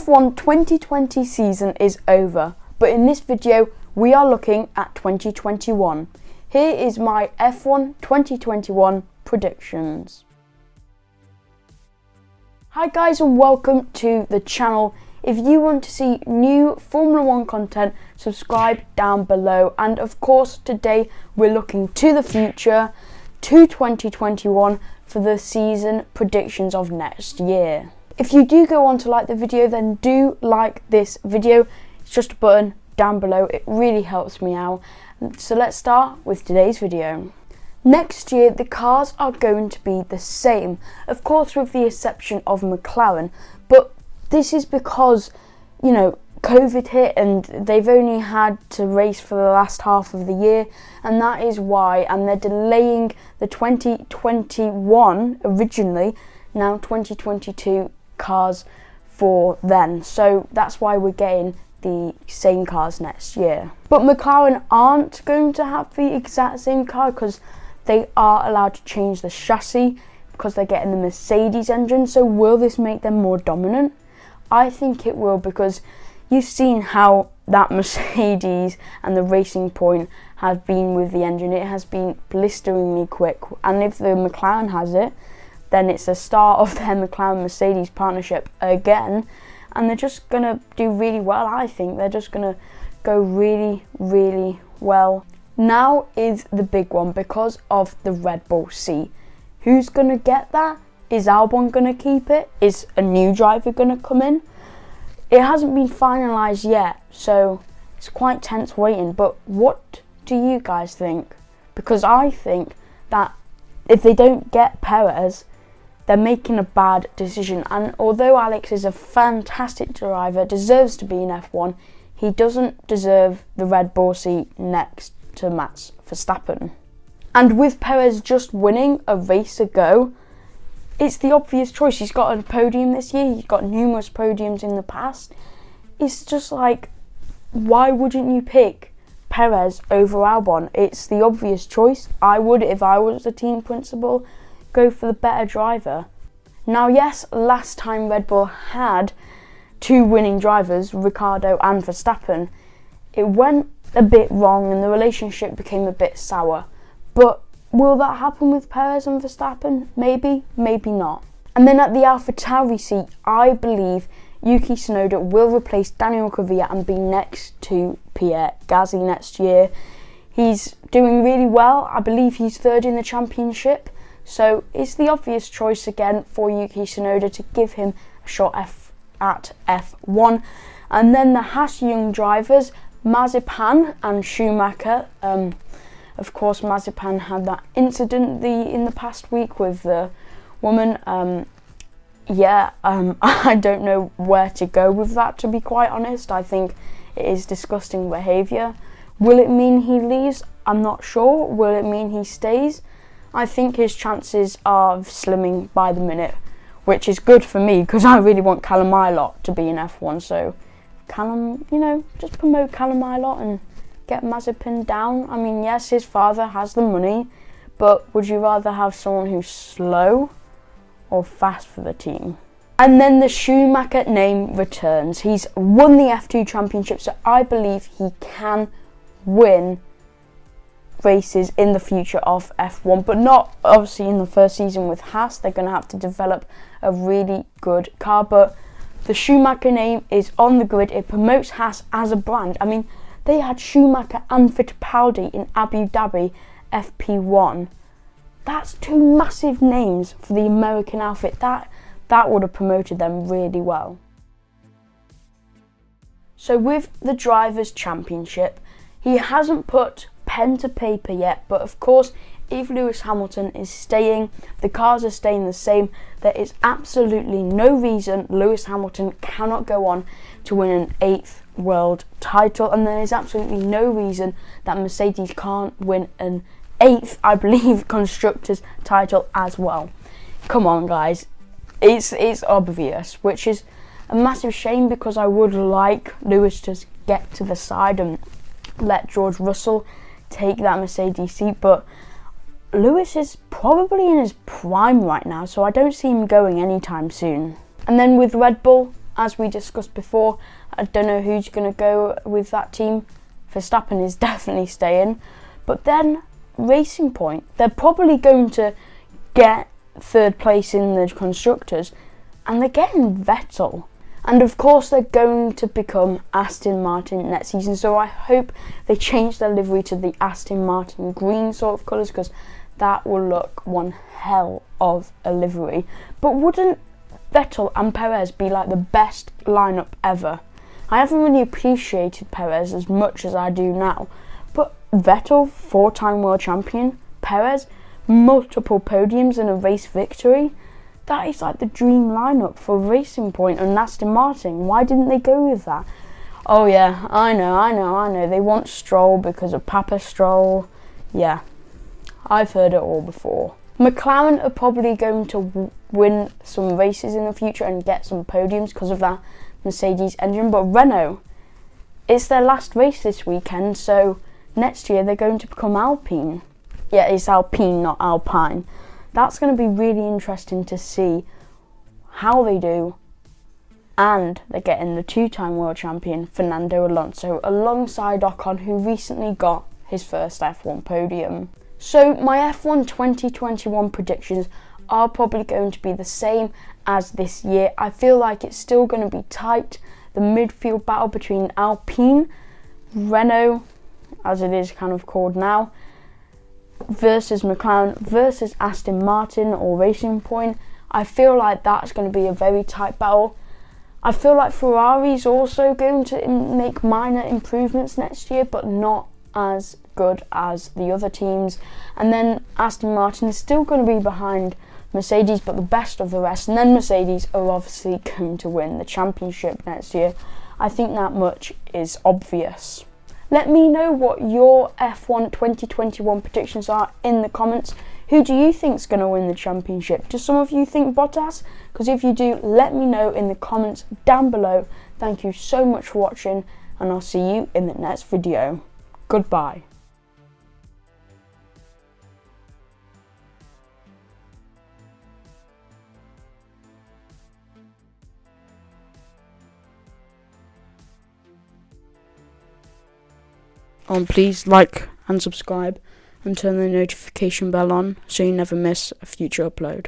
F1 2020 season is over, but in this video we are looking at 2021. Here is my F1 2021 predictions. Hi guys and welcome to the channel. If you want to see new Formula 1 content, subscribe down below. And of course today we're looking to the future, to 2021 for the season predictions of next year. If you do go on to like the video, then do like this video. It's just a button down below. It really helps me out. So let's start with today's video. Next year, the cars are going to be the same, of course with the exception of McLaren, but this is because, you know, COVID hit and they've only had to race for the last half of the year, and that is why, and they're delaying the 2021 originally, now 2022 cars for then. So that's why we're getting the same cars next year. But McLaren aren't going to have the exact same car because they are allowed to change the chassis because they're getting the Mercedes engine. So will this make them more dominant? I think it will, because you've seen how that Mercedes and the Racing Point have been with the engine. It has been blisteringly quick, and if the McLaren has it, then it's the start of their McLaren-Mercedes partnership again, and they're just going to do really well. I think they're just going to go really, really well. Now is the big one because of the Red Bull seat. Who's going to get that? Is Albon going to keep it? Is a new driver going to come in? It hasn't been finalised yet, so it's quite tense waiting. But what do you guys think? Because I think that if they don't get Perez, they're making a bad decision. And although Alex is a fantastic driver, deserves to be in F1, he doesn't deserve the Red Bull seat next to Max Verstappen. And with Perez just winning a race ago, it's the obvious choice. He's got a podium this year, he's got numerous podiums in the past. It's just like, why wouldn't you pick Perez over Albon? It's the obvious choice. I would, if I was the team principal, go for the better driver. Now yes, last time Red Bull had two winning drivers, Ricciardo and Verstappen, it went a bit wrong and the relationship became a bit sour. But will that happen with Perez and Verstappen? Maybe, maybe not. And then at the AlphaTauri seat, I believe Yuki Tsunoda will replace Daniel Kvyat and be next to Pierre Gasly next year. He's doing really well. I believe he's third in the championship. So it's the obvious choice again for Yuki Tsunoda to give him a shot at F1. And then the Haas young drivers, Mazepin and Schumacher. Of course, Mazepin had that incident in the past week with the woman. I don't know where to go with that, to be quite honest. I think it is disgusting behaviour. Will it mean he leaves? I'm not sure. Will it mean he stays? I think his chances are slimming by the minute, which is good for me because I really want Callum Ilott to be in F1. So Callum, just promote Callum Ilott and get Mazepin down. I mean, yes, his father has the money, but would you rather have someone who's slow or fast for the team? And then the Schumacher name returns. He's won the F2 championship, so I believe he can win races in the future of F1, but not obviously in the first season with Haas. They're going to have to develop a really good car, but the Schumacher name is on the grid. It promotes Haas as a brand. I mean, they had Schumacher and Fittipaldi in Abu Dhabi FP1. That's two massive names for the American outfit. That would have promoted them really well. So with the Drivers' Championship, he hasn't put pen to paper yet, but of course, if Lewis Hamilton is staying, the cars are staying the same. There is absolutely no reason Lewis Hamilton cannot go on to win an 8th world title, and there is absolutely no reason that Mercedes can't win an 8th, I believe, constructors title as well. Come on guys, it's obvious, which is a massive shame because I would like Lewis to get to the side and let George Russell take that Mercedes seat, but Lewis is probably in his prime right now, so I don't see him going anytime soon. And then with Red Bull, as we discussed before, I don't know who's going to go with that team. Verstappen is definitely staying. But then Racing Point, they're probably going to get third place in the constructors, and they're getting Vettel. And of course they're going to become Aston Martin next season, so I hope they change their livery to the Aston Martin green sort of colours, because that will look one hell of a livery. But wouldn't Vettel and Perez be like the best lineup ever? I haven't really appreciated Perez as much as I do now, but Vettel, 4-time world champion, Perez, multiple podiums and a race victory. That is like the dream lineup for Racing Point and Aston Martin. Why didn't they go with that? Oh yeah, I know. They want Stroll because of Papa Stroll. Yeah, I've heard it all before. McLaren are probably going to win some races in the future and get some podiums because of that Mercedes engine. But Renault, it's their last race this weekend, so next year they're going to become Alpine. Yeah, it's Alpine, not Alpine. That's going to be really interesting to see how they do. And they're getting the 2-time world champion Fernando Alonso alongside Ocon, who recently got his first F1 podium. So my F1 2021 predictions are probably going to be the same as this year. I feel like it's still going to be tight. The midfield battle between Alpine, Renault, as it is kind of called now, versus McLaren versus Aston Martin or Racing Point. I feel like that's going to be a very tight battle. I feel like Ferrari's also going to make minor improvements next year, but not as good as the other teams. And then Aston Martin is still going to be behind Mercedes, but the best of the rest. And then Mercedes are obviously going to win the championship next year. I think that much is obvious. Let me know what your F1 2021 predictions are in the comments. Who do you think is going to win the championship? Do some of you think Bottas? Because if you do, let me know in the comments down below. Thank you so much for watching, and I'll see you in the next video. Goodbye. Please like and subscribe and turn the notification bell on so you never miss a future upload.